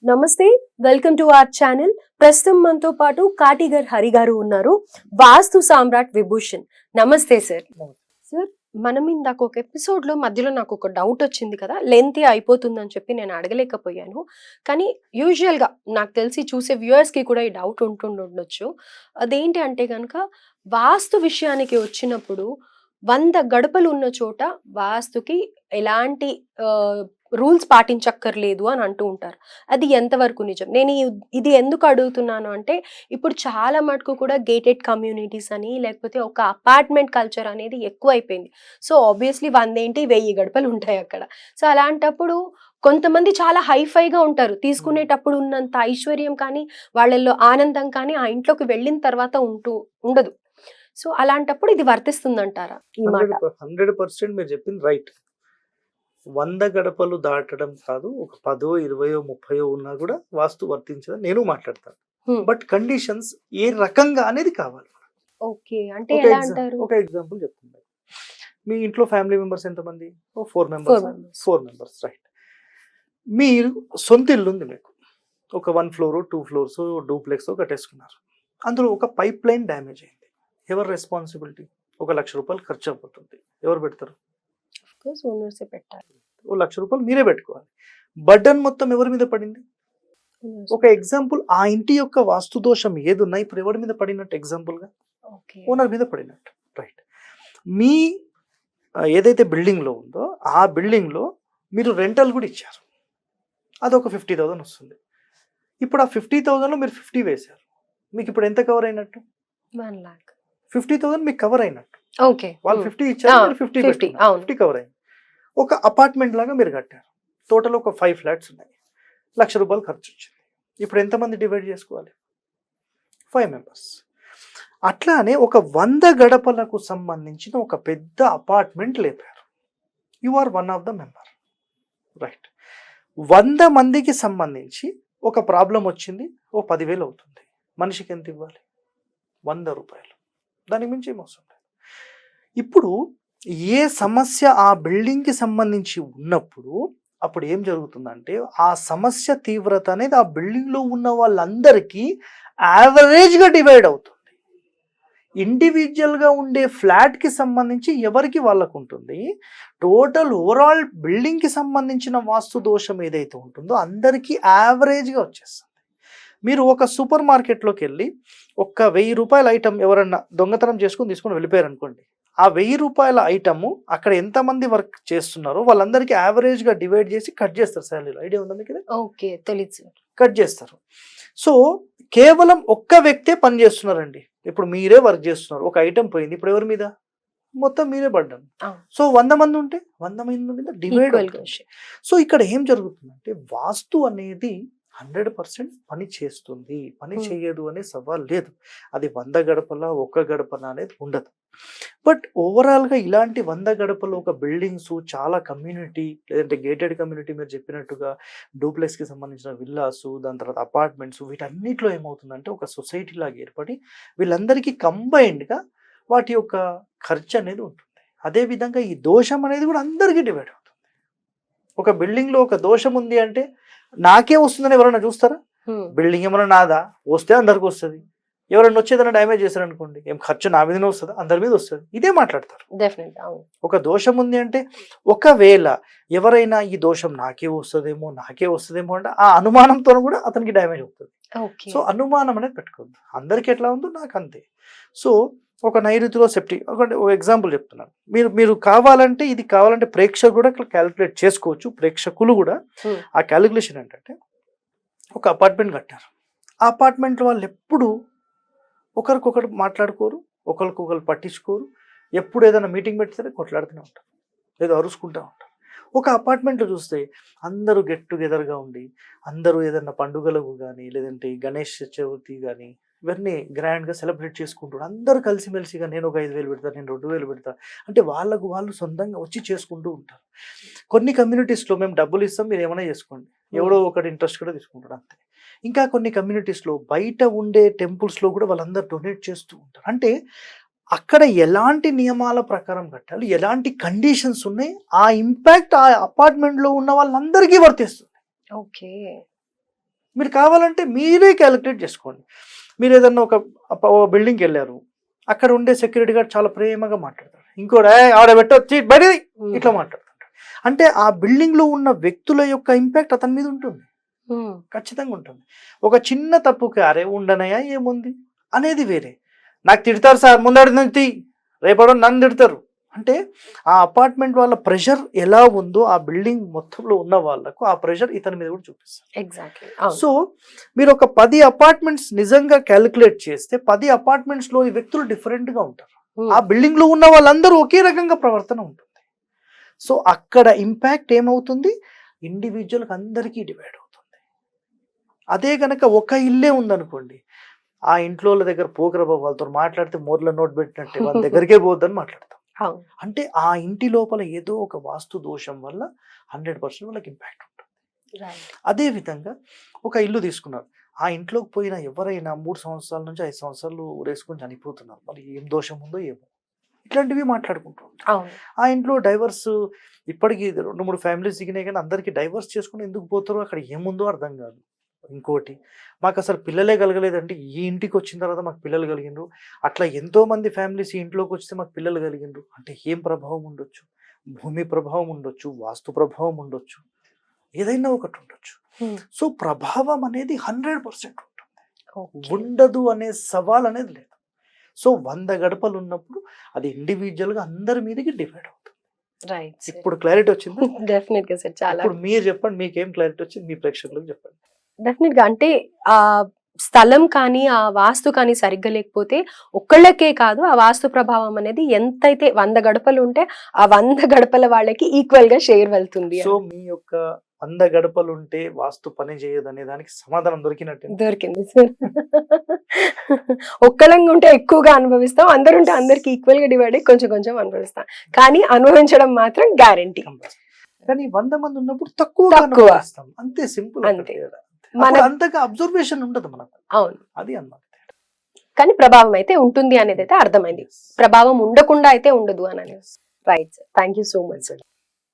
నమస్తే, welcome to our channel. ప్రస్తుతం మనతో పాటు కాటిగర్ హరి గారు ఉన్నారు, వాస్తు సామ్రాట్ విభూషణ్. నమస్తే సార్. సార్, మనం ఇందాక ఒక ఎపిసోడ్ లో మధ్యలో నాకు ఒక డౌట్ వచ్చింది కదా, లెంత్ అయిపోతుందని చెప్పి నేను అడగలేకపోయాను. కానీ యూజువల్ గా నాకు తెలిసి చూసే వ్యూయర్స్ కి కూడా ఈ డౌట్ ఉంటుండొచ్చు. అదేంటి అంటే కనుక, వాస్తు విషయానికి వచ్చినప్పుడు 100 గడపలు ఉన్న చోట వాస్తుకి ఎలాంటి రూల్స్ పాటించక్కర్లేదు అని అంటూ ఉంటారు. అది ఎంతవరకు నిజం? నేను ఇది ఎందుకు అడుగుతున్నాను అంటే, ఇప్పుడు చాలా మటుకు కూడా గేటెడ్ కమ్యూనిటీస్ అని, లేకపోతే ఒక అపార్ట్మెంట్ కల్చర్ అనేది ఎక్కువైపోయింది. సో ఆబ్వియస్లీ 100 ఏంటి 1000 గడపలు ఉంటాయి అక్కడ. సో అలాంటప్పుడు కొంతమంది చాలా హైఫైగా ఉంటారు. తీసుకునేటప్పుడు ఉన్నంత ఐశ్వర్యం కానీ, వాళ్ళల్లో ఆనందం కానీ ఆ ఇంట్లోకి వెళ్ళిన తర్వాత ఉండదు. సో అలాంటప్పుడు ఇది వర్తిస్తుందంటారా ఈ మాట? 100% మీరు చెప్పింది రైట్. 100 గడపలు దాటడం కాదు, ఒక 10, 20, 30 ఉన్నా కూడా వాస్తు వర్తించదని నేను మాట్లాడతాను. బట్ కండిషన్స్ ఏ రకంగా అనేది కావాలి. ఓకే, అంటే ఎలా అంటారు? ఒక ఎగ్జాంపుల్ చెప్తున్నాను. మీ ఇంట్లో ఫ్యామిలీ మెంబర్స్ ఎంతమంది? 4 మెంబర్స్. 4 members, right. మీరు సొంత ఇల్లు ఉంది మీకు, ఒక 1 ఫ్లోర్ 2 ఫ్లోర్స్ డూప్లెక్స్ కట్టేసుకున్నారు. అందులో ఒక పైప్ లైన్ డ్యామేజ్ అయింది. ఎవరు రెస్పాన్సిబిలిటీ? 1 లక్ష రూపాయలు ఖర్చు అవుతుంది. ఎవరు పెడతారు? ఓనర్సే పెట్టాలి. 1 లక్ష రూపాయలు మీరే పెట్టుకోవాలి. బర్డన్ మొత్తం ఎవరి మీద పడింది? ఒక ఎగ్జాంపుల్, ఆ ఇంటి యొక్క వాస్తు దోషం ఏదున్నా ఇప్పుడు ఎవరి మీద పడినట్టు? ఎగ్జాంపుల్ గా ఓనర్ మీద పడినట్టు, రైట్. మీ ఏదైతే బిల్డింగ్ లో ఉందో ఆ బిల్డింగ్ లో మీరు రెంటల్ కూడా ఇచ్చారు, అదొక 50,000 వస్తుంది. ఇప్పుడు ఆ 50,000 లో మీరు 50 వేశారు, మీకు ఇప్పుడు ఎంత కవర్ అయినట్టు? 1 lakh. 50,000 మీకు కవర్ అయినట్టు. ఓకే, వాళ్ళు 50 ఇచ్చారు, 50 కవర్ అయింది. ఒక అపార్ట్మెంట్ లాగా మీరు కట్టారు, టోటల్ ఒక 5 ఫ్లాట్స్ ఉన్నాయి, 1 లక్ష రూపాయలు ఖర్చు వచ్చింది. ఇప్పుడు ఎంతమంది డివైడ్ చేసుకోవాలి? 5 మెంబర్స్. అట్లానే ఒక 100 గడపలకు సంబంధించిన ఒక పెద్ద అపార్ట్మెంట్ లేపారు. You are one of the member, right. 100 మందికి సంబంధించి ఒక ప్రాబ్లం వచ్చింది, ఓ 10,000 అవుతుంది. మనిషికి ఎంత ఇవ్వాలి? 100 రూపాయలు. దానికి మించి ఏమవసరం లేదు. ఇప్పుడు ఏ సమస్య ఆ బిల్డింగ్కి సంబంధించి ఉన్నప్పుడు అప్పుడు ఏం జరుగుతుందంటే, ఆ సమస్య తీవ్రత అనేది ఆ బిల్డింగ్లో ఉన్న వాళ్ళందరికీ యావరేజ్గా డివైడ్ అవుతుంది. ఇండివిజువల్గా ఉండే ఫ్లాట్కి సంబంధించి ఎవరికి వాళ్ళకు ఉంటుంది, టోటల్ ఓవరాల్ బిల్డింగ్కి సంబంధించిన వాస్తు దోషం ఏదైతే ఉంటుందో అందరికీ యావరేజ్గా వచ్చేస్తుంది. మీరు ఒక సూపర్ మార్కెట్లోకి వెళ్ళి ఒక 1000 రూపాయల ఐటమ్ ఎవరన్నా దొంగతనం తీసుకొని వెళ్ళిపోయారు అనుకోండి, ఆ 1000 రూపాయల ఐటమ్ అక్కడ ఎంతమంది వర్క్ చేస్తున్నారో వాళ్ళందరికీ యావరేజ్గా డివైడ్ చేసి కట్ చేస్తారు శాలరీలో. ఐడియా ఉందా మీకు? ఓకే, తెలుసు. కట్ చేస్తారు. సో కేవలం ఒక్క వ్యక్తే పని చేస్తున్నారండి. ఇప్పుడు మీరే వర్క్ చేస్తున్నారు, ఒక ఐటమ్ పోయింది, ఇప్పుడు ఎవరి మీద? మొత్తం మీరే పడ్డాను. సో 100 మంది ఉంటే 100 మంది మీద డివైడ్ అవుతుంది. సో ఇక్కడ ఏం జరుగుతుందంటే, వాస్తు అనేది 100% పని చేస్తుంది, పని చేయదు అనే సవాల్ లేదు. అది 100 గడపల 1 గడపన అనేది ఉండదు. బట్ ఓవరాల్గా ఇలాంటి 100 గడపలు ఒక బిల్డింగ్స్, చాలా కమ్యూనిటీ, లేదంటే గేటెడ్ కమ్యూనిటీ మీరు చెప్పినట్టుగా డూప్లెక్స్కి సంబంధించిన విల్లాస్, దాని తర్వాత అపార్ట్మెంట్స్, వీటన్నిటిలో ఏమవుతుందంటే ఒక సొసైటీ లాగా ఏర్పడి వీళ్ళందరికీ కంబైన్డ్గా వాటి యొక్క ఖర్చు అనేది ఉంటుంది. అదేవిధంగా ఈ దోషం అనేది కూడా అందరికీ డివైడ్ అవుతుంది. ఒక బిల్డింగ్లో ఒక దోషం ఉంది అంటే నాకే వస్తుందని ఎవరైనా చూస్తారా? బిల్డింగ్ ఏమైనా నాదా? వస్తే అందరికి వస్తుంది. ఎవరైనా వచ్చేదైనా డ్యామేజ్ చేశారు అనుకోండి, ఏం ఖర్చు నా మీదనే వస్తుందా? అందరి మీద వస్తుంది. ఇదే మాట్లాడతారు. ఒక దోషం ఉంది అంటే, ఒకవేళ ఎవరైనా ఈ దోషం నాకే వస్తుందేమో అంటే ఆ అనుమానంతో కూడా అతనికి డ్యామేజ్ అవుతుంది. సో అనుమానం అనేది పెట్టుకోవద్దు. అందరికి ఎట్లా ఉందో నాకు అంతే. సో ఒక నైరుతిలో సెప్టిక్, ఒక ఎగ్జాంపుల్ చెప్తున్నాను. మీరు కావాలంటే ఇది కావాలంటే ప్రేక్షకులు కూడా క్యాలిక్యులేట్ చేసుకోవచ్చు. ప్రేక్షకులు కూడా ఆ క్యాలిక్యులేషన్ ఏంటంటే, ఒక అపార్ట్మెంట్ కట్టారు, ఆ అపార్ట్మెంట్ వాళ్ళు ఎప్పుడు ఒకరికొకరు మాట్లాడుకోరు, ఒకరికొకరు పట్టించుకోరు. ఎప్పుడు ఏదైనా మీటింగ్ పెడితే కొట్లాడుతూనే ఉంటారు, లేదా అరుచుకుంటూ ఉంటారు. ఒక అపార్ట్మెంట్లో చూస్తే అందరూ గెట్ టుగెదర్గా ఉండి, అందరూ ఏదైనా పండుగలకు కానీ, లేదంటే గణేష్ చవితి కానీ ఇవన్నీ గ్రాండ్గా సెలబ్రేట్ చేసుకుంటారు. అందరూ కలిసిమెలిసిగా నేను ఒక 5,000 పెడతా, నేను 2,000 పెడతా అంటే వాళ్ళు సొంతంగా వచ్చి చేసుకుంటూ ఉంటారు. కొన్ని కమ్యూనిటీస్లో మేము డబ్బులు ఇస్తాం, మీరు ఏమైనా చేసుకోండి, ఎవడో ఒకటి ఇంట్రెస్ట్ కూడా తీసుకుంటాడు అంతే. ఇంకా కొన్ని కమ్యూనిటీస్లో బయట ఉండే టెంపుల్స్లో కూడా వాళ్ళందరూ డొనేట్ చేస్తూ ఉంటారు. అంటే అక్కడ ఎలాంటి నియమాల ప్రకారం కట్టాలి, ఎలాంటి కండిషన్స్ ఉన్నాయి, ఆ ఇంపాక్ట్ ఆ అపార్ట్మెంట్లో ఉన్న వాళ్ళందరికీ వర్తిస్తుంది. ఓకే, మీరు కావాలంటే మీరే క్యాలిక్యులేట్ చేసుకోండి. మీరు ఏదన్నా ఒక బిల్డింగ్కి వెళ్ళారు, అక్కడ ఉండే సెక్యూరిటీ గార్డ్ చాలా ప్రేమగా మాట్లాడతారు, ఇంకోటి ఆడ పెట్టొచ్చి బయటిది ఇట్లా మాట్లాడుతుంటారు. అంటే ఆ బిల్డింగ్ లో ఉన్న వ్యక్తుల యొక్క ఇంపాక్ట్ అతని మీద ఉంటుంది, ఖచ్చితంగా ఉంటుంది. ఒక చిన్న తప్పుకి అరే ఉండనయా ఏముంది అనేది వేరే. నాకు తిడతారు సార్ ముందడి నుంచి, రేపడో నన్ను తిడతారు అంటే ఆ అపార్ట్మెంట్ వాళ్ళ ప్రెషర్ ఎలా ఉందో ఆ బిల్డింగ్ మొత్తంలో ఉన్న వాళ్ళకు ఆ ప్రెషర్ ఇతని మీద కూడా చూపిస్తారు. ఎగ్జాక్ట్లీ. సో మీరు ఒక 10 అపార్ట్మెంట్స్ నిజంగా క్యాలిక్యులేట్ చేస్తే 10 అపార్ట్మెంట్స్ లో వ్యక్తులు డిఫరెంట్ గా ఉంటారు. ఆ బిల్డింగ్ లో ఉన్న వాళ్ళందరూ ఒకే రకంగా ప్రవర్తన ఉంటుంది. సో అక్కడ ఇంపాక్ట్ ఏమవుతుంది, ఇండివిజువల్ అందరికీ డివైడ్ అవుతుంది. అదే కనుక ఒక ఇల్లే ఉందనుకోండి, ఆ ఇంట్లో వాళ్ళ దగ్గర పోకరబా వాళ్ళతో మాట్లాడితే మోర్ల నోట్ పెట్టినట్టే వాళ్ళ దగ్గరికే పోద్దని మాట్లాడతాం. అంటే ఆ ఇంటి లోపల ఏదో ఒక వాస్తు దోషం వల్ల 100% వాళ్ళకి ఇంపాక్ట్ ఉంటుంది. అదే విధంగా ఒక ఇల్లు తీసుకున్నారు, ఆ ఇంట్లోకి పోయిన ఎవరైనా 3 సంవత్సరాల నుంచి 5 సంవత్సరాలు ఊరేసుకొని చనిపోతున్నారు, మరి ఏం దోషం ఉందో ఏమో ఇట్లాంటివి మాట్లాడుకుంటూ ఉంటారు. ఆ ఇంట్లో డైవర్స్ ఇప్పటికీ 2-3 ఫ్యామిలీస్ దిగినాయి, కానీ అందరికీ డైవర్స్ చేసుకుని ఎందుకు పోతారో అక్కడ ఏముందో అర్థం కాదు. ఇంకోటి, మాకు అసలు పిల్లలే కలగలేదంటే ఈ ఇంటికి వచ్చిన తర్వాత మాకు పిల్లలు కలిగిండ్రు, అట్లా ఎంతో మంది ఫ్యామిలీస్ ఈ ఇంట్లోకి వస్తే మాకు పిల్లలు కలిగిండ్రు అంటే ఏం ప్రభావం ఉండొచ్చు? భూమి ప్రభావం ఉండొచ్చు, వాస్తు ప్రభావం ఉండొచ్చు, ఏదైనా ఒకటి ఉండొచ్చు. సో ప్రభావం అనేది 100% ఉంటుంది, ఉండదు అనే సవాల్ అనేది లేదు. సో 100 గడపలు ఉన్నప్పుడు అది ఇండివిజువల్ గా అందరి మీదకి డివైడ్ అవుతుంది. ఇప్పుడు క్లారిటీ వచ్చింది? డెఫినెట్ గా సార్. చాలా. ఇప్పుడు మీరు చెప్పండి, మీకేం క్లారిటీ వచ్చింది, మీ ప్రేక్షకులకు చెప్పండి. డెఫినెట్ గా అంటే ఆ స్థలం కానీ ఆ వాస్తు కానీ సరిగ్గా లేకపోతే ఒక్కళ్ళకే కాదు, ఆ వాస్తు ప్రభావం అనేది ఎంతైతే 100 గడపలు ఉంటే ఆ 100 గడపల వాళ్ళకి ఈక్వల్ గా షేర్ వెళ్తుంది. సో మీ యొక్క 100 గడపలు ఉంటే వాస్తు పని చేయదు అనే దానికి సమాధానం దొరికినట్టు దొరికింది సార్. ఒక్కళ్ళంగా ఉంటే ఎక్కువగా అనుభవిస్తాం, అందరుంటే అందరికి ఈక్వల్ గా డివైడ్ అయ్యి కొంచెం కొంచెం అనుభవిస్తాం, కానీ అనుభవించడం మాత్రం గ్యారంటీ. కానీ 100 మంది ఉన్నప్పుడు తక్కువ అంతే, సింపుల్. అంతే, మన అంతగా అబ్జర్వేషన్ ఉండదు మనకు. అవును, అది అన్నమాట. కానీ ప్రభావం అయితే ఉంటుంది అనేది అయితే అర్థమైంది, ప్రభావం ఉండకుండా అయితే ఉండదు అని. Right sir, thank you so much sir.